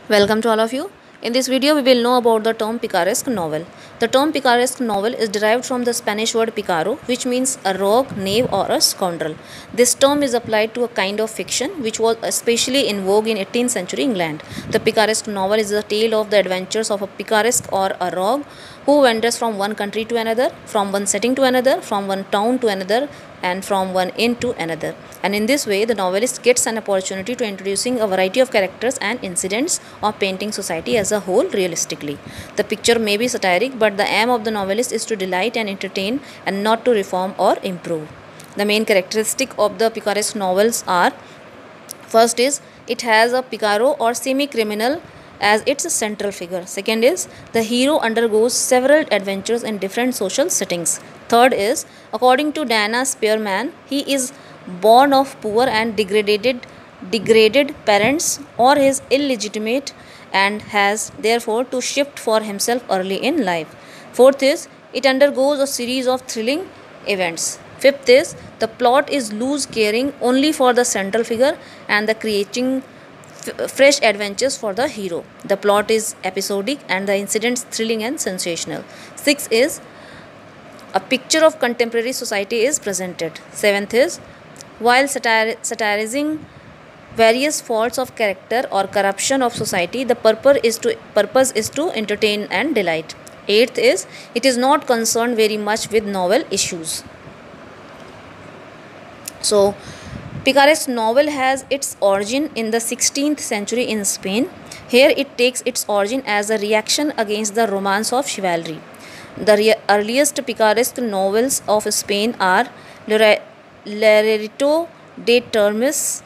Welcome to all of you. In this video, we will know about the term picaresque novel. The term picaresque novel is derived from the Spanish word picaro, which means a rogue, knave, or a scoundrel. This term is applied to a kind of fiction which was especially in vogue in 18th century England. The picaresque novel is a tale of the adventures of a picaresque or a rogue who wanders from one country to another, from one setting to another, from one town to another, and from one inn to another. And in this way, the novelist gets an opportunity to introducing a variety of characters and incidents of painting society as a whole realistically. The picture may be satiric, but the aim of the novelist is to delight and entertain and not to reform or improve. The main characteristic of the picaresque novels are: first is it has a picaro or semi-criminal as its central figure. Second is the hero undergoes several adventures in different social settings. Third is, according to Diana Spearman, he is born of poor and degraded parents or is illegitimate and has therefore to shift for himself early in life. Fourth is it undergoes a series of thrilling events. Fifth is the plot is loose caring only for the central figure and the creating fresh adventures for the hero. The plot is episodic and the incidents thrilling and sensational. Sixth is a picture of contemporary society is presented. Seventh is while satirizing various faults of character or corruption of society, the purpose is to entertain and delight. Eighth is it is not concerned very much with novel issues. So, picaresque novel has its origin in the 16th century in Spain. Here it takes its origin as a reaction against the romance of chivalry. The earliest picaresque novels of Spain are Lerito de Termes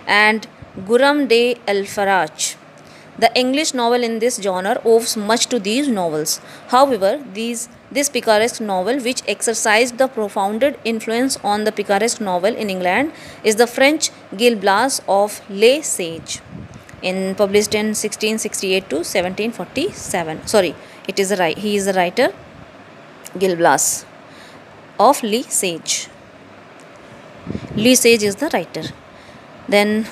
and Guram de Alfaraj. The English novel in this genre owes much to these novels. However, this picaresque novel, which exercised the profound influence on the picaresque novel in England, is the French Gil Blas of Le Sage, published in 1668 to 1747. Sorry, he is the writer Gil Blas of Le Sage. Le Sage is the writer. Then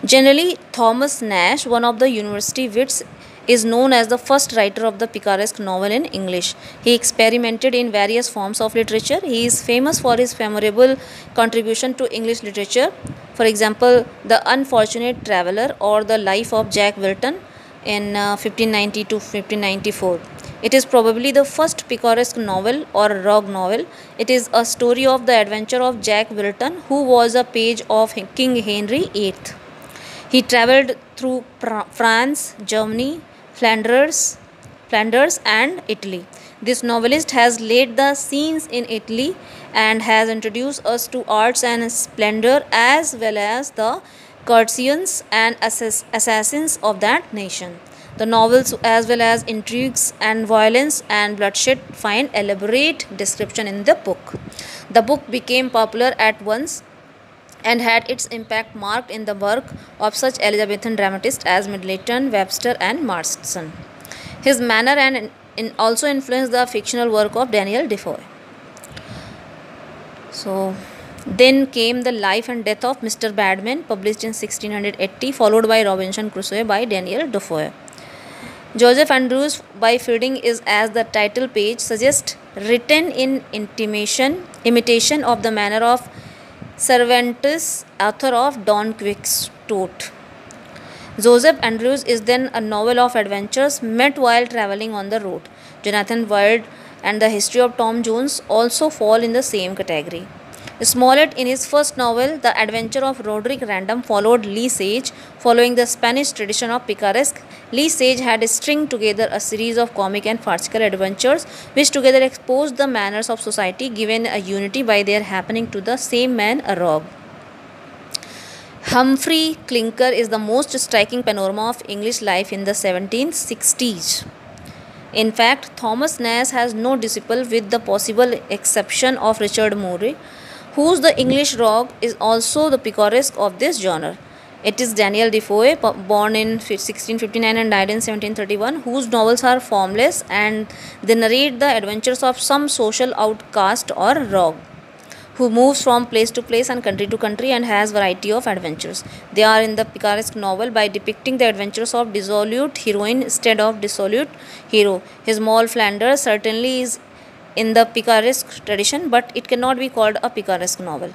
generally, Thomas Nash, one of the university wits, is known as the first writer of the picaresque novel in English. He experimented in various forms of literature. He is famous for his memorable contribution to English literature. For example, The Unfortunate Traveller or The Life of Jack Wilton in 1590 to 1594. It is probably the first picaresque novel or rogue novel. It is a story of the adventure of Jack Wilton, who was a page of King Henry VIII. He travelled through France, Germany, Flanders, and Italy. This novelist has laid the scenes in Italy and has introduced us to arts and splendor as well as the courtesans and assassins of that nation. The novels, as well as intrigues and violence and bloodshed, find elaborate description in the book. The book became popular at once and had its impact marked in the work of such Elizabethan dramatists as Middleton, Webster, and Marston. His manner also influenced the fictional work of Daniel Defoe. So, then came The Life and Death of Mr. Badman, published in 1680, followed by Robinson Crusoe by Daniel Defoe. Joseph Andrews by Fielding is, as the title page suggests, written in imitation of the manner of Cervantes, author of Don Quixote. Joseph Andrews is then a novel of adventures met while travelling on the road. Jonathan Wild and The History of Tom Jones also fall in the same category. Smollett, in his first novel, The Adventure of Roderick Random, followed Le Sage. Following the Spanish tradition of picaresque, Le Sage had stringed together a series of comic and farcical adventures which together exposed the manners of society, given a unity by their happening to the same man, a rogue. Humphrey Clinker is the most striking panorama of English life in the 1760s. In fact, Thomas Nash has no disciple with the possible exception of Richard Murray, whose The English Rogue is also the picaresque of this genre. It is Daniel Defoe, born in 1659 and died in 1731, whose novels are formless and they narrate the adventures of some social outcast or rogue who moves from place to place and country to country and has variety of adventures. They are in the picaresque novel by depicting the adventures of dissolute heroine instead of dissolute hero. His Moll Flanders certainly is in the picaresque tradition, but it cannot be called a picaresque novel.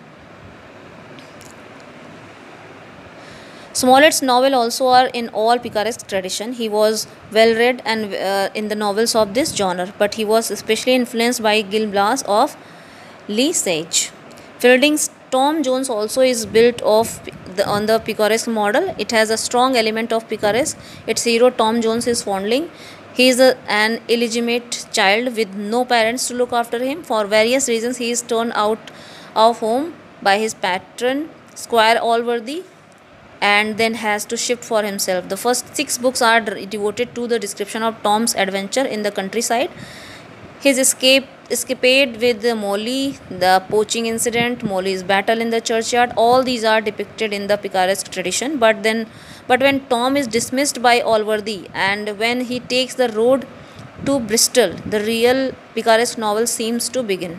Smollett's novels also are in all picaresque tradition. He was well read and in the novels of this genre, but he was especially influenced by Gil Blas of Lee Sage. Fielding's Tom Jones also is built on the picaresque model. It has a strong element of picaresque. Its hero Tom Jones is foundling. He is an illegitimate child with no parents to look after him. For various reasons, he is turned out of home by his patron, Squire Allworthy, and then has to shift for himself. The first 6 books are devoted to the description of Tom's adventure in the countryside, his escapade with Molly, the poaching incident, Molly's battle in the churchyard. All these are depicted in the picaresque tradition. But when Tom is dismissed by Allworthy and when he takes the road to Bristol, the real picaresque novel seems to begin.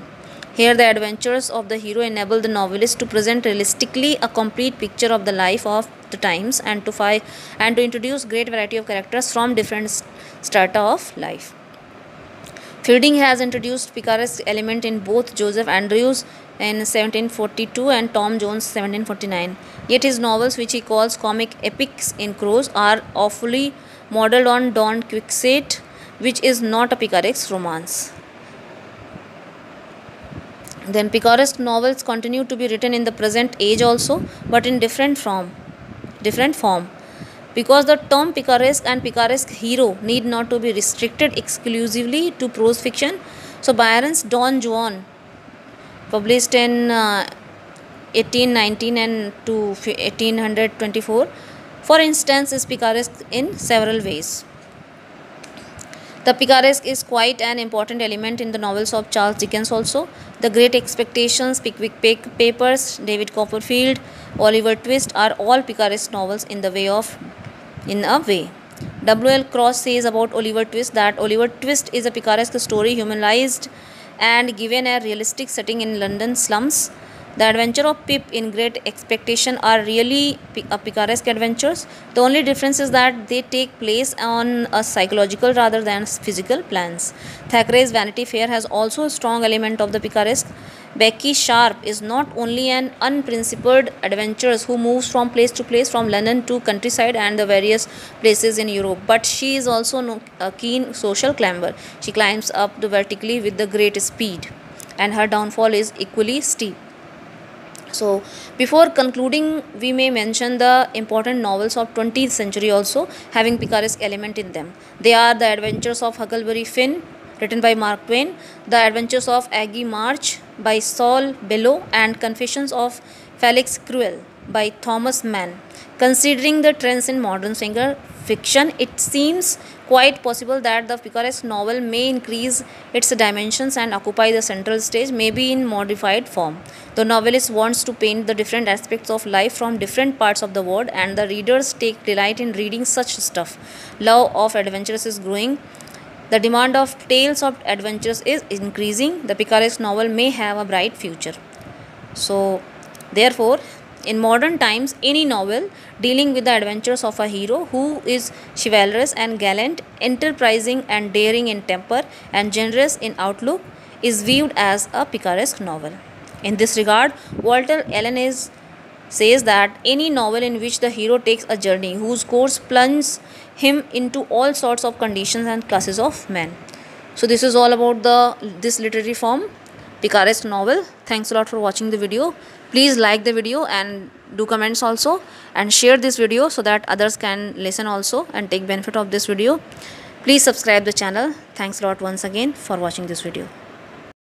Here, the adventures of the hero enable the novelist to present realistically a complete picture of the life of the times and to introduce great variety of characters from different strata of life. Fielding has introduced picaresque element in both Joseph Andrews in 1742 and Tom Jones 1749. Yet his novels, which he calls comic epics in prose, are awfully modelled on Don Quixote, which is not a picaresque romance. Then picaresque novels continue to be written in the present age also, but in different form. Because the term picaresque and picaresque hero need not to be restricted exclusively to prose fiction. So Byron's Don Juan, published in 1819 and to 1824, for instance, is picaresque in several ways. The picaresque is quite an important element in the novels of Charles Dickens also. The Great Expectations, Pickwick Papers, David Copperfield, Oliver Twist are all picaresque novels in a way. W.L. Cross says about Oliver Twist that Oliver Twist is a picaresque story humanized and given a realistic setting in London slums. The adventure of Pip in Great Expectation are really picaresque adventures. The only difference is that they take place on a psychological rather than physical plans. Thackeray's Vanity Fair has also a strong element of the picaresque. Becky Sharp is not only an unprincipled adventurer who moves from place to place from London to countryside and the various places in Europe, but she is also a keen social climber. She climbs up vertically with the great speed, and her downfall is equally steep. So, before concluding, we may mention the important novels of 20th century also having picaresque element in them. They are The Adventures of Huckleberry Finn, written by Mark Twain, The Adventures of Aggie March by Saul Bellow, and Confessions of Felix Cruel by Thomas Mann. Considering the trends in modern fiction, it seems quite possible that the picaresque novel may increase its dimensions and occupy the central stage, maybe in modified form. The novelist wants to paint the different aspects of life from different parts of the world, and the readers take delight in reading such stuff. Love of adventures is growing. The demand of tales of adventures is increasing. The picaresque novel may have a bright future. So, therefore, in modern times, any novel dealing with the adventures of a hero who is chivalrous and gallant, enterprising and daring in temper, and generous in outlook is viewed as a picaresque novel. In this regard, Walter Allen says that any novel in which the hero takes a journey whose course plunges him into all sorts of conditions and classes of men. So this is all about this literary form, picaresque novel. Thanks a lot for watching the video. Please like the video and do comments also, and share this video so that others can listen also and take benefit of this video. Please subscribe the channel. Thanks a lot once again for watching this video.